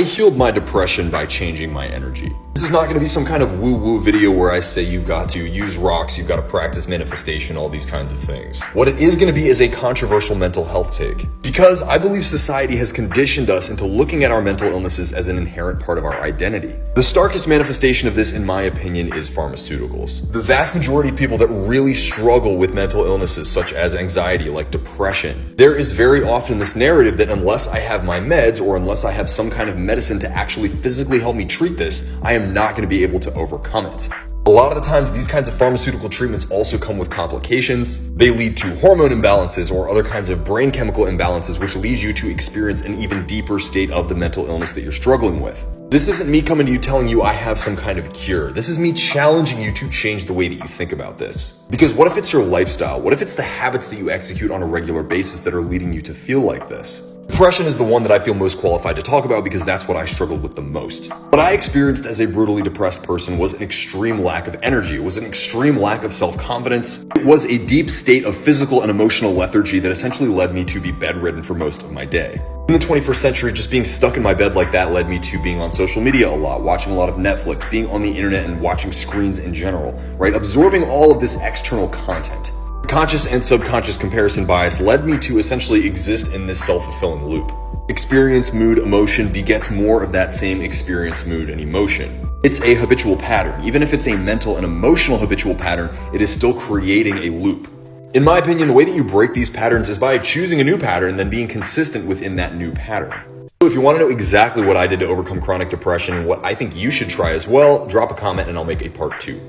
I healed my depression by changing my energy. This is not going to be some kind of woo-woo video where I say you've got to use rocks, you've got to practice manifestation, all these kinds of things. What it is going to be is a controversial mental health take. Because I believe society has conditioned us into looking at our mental illnesses as an inherent part of our identity. The starkest manifestation of this, in my opinion, is pharmaceuticals. The vast majority of people that really struggle with mental illnesses such as anxiety, like depression, there is very often this narrative that unless I have my meds or unless I have some kind of medicine to actually physically help me treat this, I am not going to be able to overcome it. A lot of the times, these kinds of pharmaceutical treatments also come with complications. They lead to hormone imbalances or other kinds of brain chemical imbalances, which leads you to experience an even deeper state of the mental illness that you're struggling with. This isn't me coming to you telling you I have some kind of cure. This is me challenging you to change the way that you think about this. Because what if it's your lifestyle? What if it's the habits that you execute on a regular basis that are leading you to feel like this? Depression is the one that I feel most qualified to talk about because that's what I struggled with the most. What I experienced as a brutally depressed person was an extreme lack of energy. It was an extreme lack of self-confidence. It was a deep state of physical and emotional lethargy that essentially led me to be bedridden for most of my day. In the 21st century, just being stuck in my bed like that led me to being on social media a lot, watching a lot of Netflix, being on the internet and watching screens in general, right? Absorbing all of this external content. Conscious and subconscious comparison bias led me to essentially exist in this self-fulfilling loop. Experience, mood, emotion begets more of that same experience, mood, and emotion. It's a habitual pattern. Even if it's a mental and emotional habitual pattern, it is still creating a loop. In my opinion, the way that you break these patterns is by choosing a new pattern and then being consistent within that new pattern. So if you want to know exactly what I did to overcome chronic depression and what I think you should try as well, drop a comment and I'll make a part 2.